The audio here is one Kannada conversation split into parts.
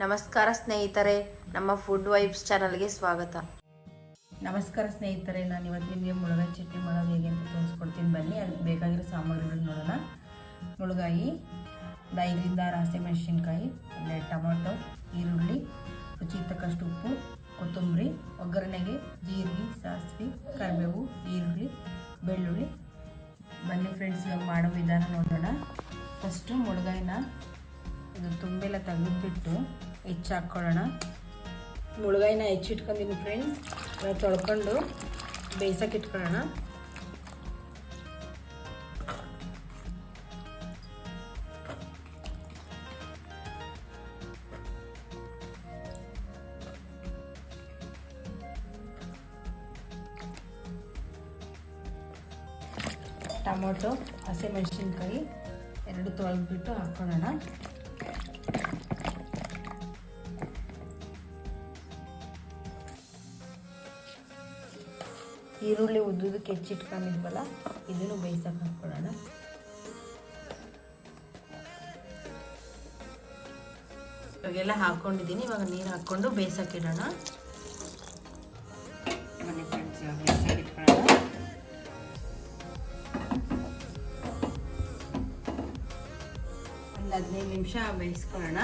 ನಮಸ್ಕಾರ ಸ್ನೇಹಿತರೆ, ನಮ್ಮ ಫುಡ್ ವೈಬ್ಸ್ ಚಾನಲ್ಗೆ ಸ್ವಾಗತ. ನಮಸ್ಕಾರ ಸ್ನೇಹಿತರೆ, ನಾನು ಇವತ್ತು ನಿಮಗೆ ಮುಳುಗಾಯಿ ಚಟ್ನಿ ಮಾಡೋದು ಹೇಗೆ ಅಂತ ತೋರಿಸ್ಕೊಡ್ತೀನಿ. ಬನ್ನಿ, ಅದಕ್ಕೆ ಬೇಕಾಗಿರೋ ಸಾಮಗ್ರಿಗಳು ನೋಡೋಣ. ಮುಳುಗಾಯಿ, 5ರಿಂದ 6 ಹಸಿಮೆಣಸಿನ್ಕಾಯಿ, 2 ಟೊಮೊಟೊ, ಈರುಳ್ಳಿ, ರುಚಿಗೆ ತಕ್ಕಷ್ಟು ಉಪ್ಪು, ಕೊತ್ತಂಬರಿ, ಒಗ್ಗರಣೆಗೆ ಜೀರಿಗೆ, ಸಾಸಿವೆ, ಕರಿಬೇವು, ಈರುಳ್ಳಿ, ಬೆಳ್ಳುಳ್ಳಿ. ಬನ್ನಿ ಫ್ರೆಂಡ್ಸ್, ಇವಾಗ ಮಾಡೋ ವಿಧಾನ ನೋಡೋಣ. ಫಸ್ಟು ಮುಳುಗಾಯಿನ ಇದು ತುಂಬೆಲ್ಲ ತೆಗೆದುಬಿಟ್ಟು ಹೆಚ್ಚಾಕ್ಕೊಳ್ಳೋಣ. ಮುಳುಗಾಯಿನ ಹೆಚ್ಚಿಟ್ಕೊಂಡಿನಿ ಫ್ರೆಂಡ್ಸ್. ನಾವು ತೊಳ್ಕೊಂಡು ಬೇಯಿಸೋಕೆ ಇಟ್ಕೊಳ್ಳೋಣ. ಟೊಮೊಟೊ, ಹಸಿಮೆಣಸಿನ್ಕಾಯಿ 2 ತೊಳೆದ್ಬಿಟ್ಟು ಹಾಕ್ಕೊಳ್ಳೋಣ. ಈರುಳ್ಳಿ ಉದ್ದುದಕ್ಕೆ ಹೆಚ್ಚಿಟ್ಕೊಂಡಿದ್ವಲ್ಲ, ಇದನ್ನು ಬೇಯಿಸಕ್ಕೆ ಹಾಕ್ಕೊಳ್ಳೋಣ. ಇವಾಗೆಲ್ಲ ಹಾಕ್ಕೊಂಡಿದ್ದೀನಿ. ಇವಾಗ ನೀರು ಹಾಕ್ಕೊಂಡು ಬೇಯಿಸಕ್ಕೆ ಇಡೋಣ. ಮನೆ ಫ್ರೆಂಡ್ಸ್, ಇವಾಗ ಬೇಯಿಸಕ್ಕೆ ಇಟ್ಕೊಳ್ಳೋಣ. ಒಂದು 15 ನಿಮಿಷ ಬೇಯಿಸ್ಕೊಳ್ಳೋಣ.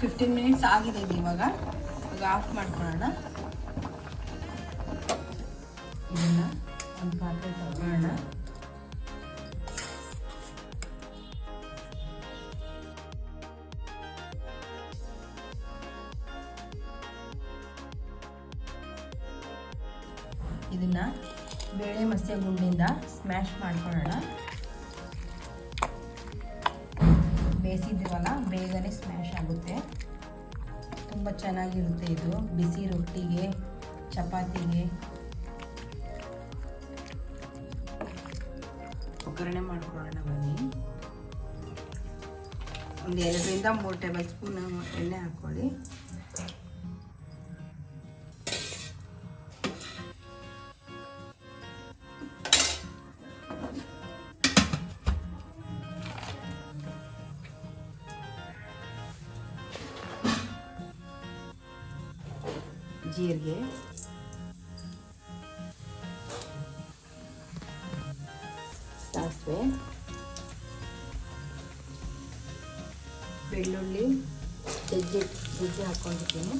15 ಮಿನಿಟ್ಸ್ ಆಗಿದೆ ಇದು. ಇವಾಗ ಆಫ್ ಮಾಡ್ಕೊಳ್ಳೋಣ. ಇದನ್ನು ಒಂದು ಪಾತ್ರೆ ತಗೊಳ್ಳೋಣ. ಇದನ್ನು ಬೇಳೆ ಮಸ್ಯ ಗುಂಡಿಂದ ಸ್ಮ್ಯಾಶ್ ಮಾಡ್ಕೊಳ್ಳೋಣ. ಬೇಯಿಸಿದ್ದೀವಲ್ಲ, ಬೇಗನೆ ಸ್ಮ್ಯಾಶ್ ಆಗುತ್ತೆ. ತುಂಬ ಚೆನ್ನಾಗಿರುತ್ತೆ ಇದು. ಬಿಸಿ ರೊಟ್ಟಿಗೆ, ಚಪಾತಿಗೆ. ಒಗ್ಗರಣೆ ಮಾಡ್ಕೊಳ್ಳೋಣ ಬನ್ನಿ. ಒಂದು 2ರಿಂದ 3 ಟೇಬಲ್ ಸ್ಪೂನ್ ಎಣ್ಣೆ ಹಾಕ್ಕೊಳ್ಳಿ. ಜೀರಿಗೆ, ಸಾಸಿವೆ, ಬೆಳ್ಳುಳ್ಳಿ ಜಜ್ಜಿ ಹಾಕ್ಕೊಂಡಿದ್ದೀನಿ.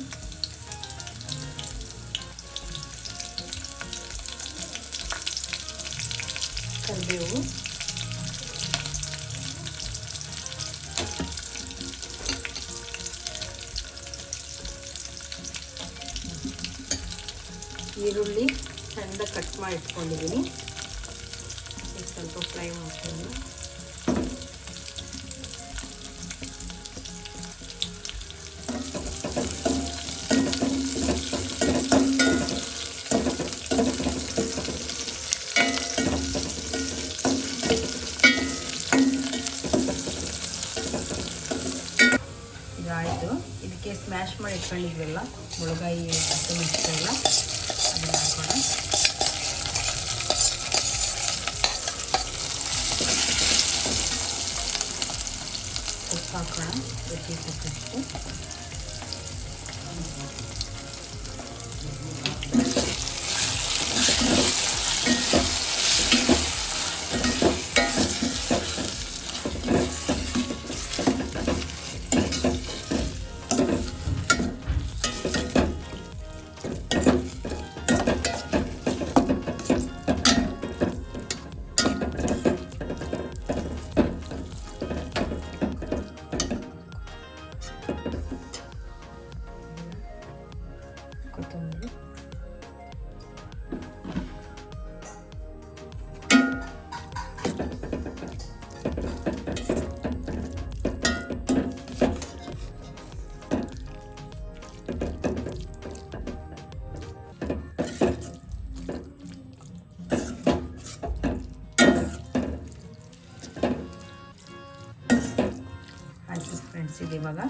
ಕರಿಬೇವು, ಈರುಳ್ಳಿ ಸಣ್ಣದಾಗಿ ಕಟ್ ಮಾಡಿ ಇಟ್ಕೊಂಡಿದ್ದೀನಿ. ಈಗ ಸ್ವಲ್ಪ ಫ್ರೈ ಮಾಡ್ಕೊಳ್ಳೋಣ. ಇದಾಯಿತು. ಇದಕ್ಕೆ ಸ್ಮ್ಯಾಶ್ ಮಾಡಿ ಇಟ್ಕೊಂಡಿದ್ವಲ್ಲ ಮುಳುಗಾಯಿ, ಹಸಿಮೆಣಸಿನಕಾಯಿ ಎಲ್ಲ, ಅದನ್ನು ಹಾಕೋಣ. ಉಪ್ಪು ಹಾಕೋಣ, ರುಚಿಗೆ ತಕ್ಕಷ್ಟು. ಕೊತ್ತಂಬರಿ, ಆಯಿತು ಫ್ರೆಂಡ್ಸ್. ಇದು ಇವಾಗ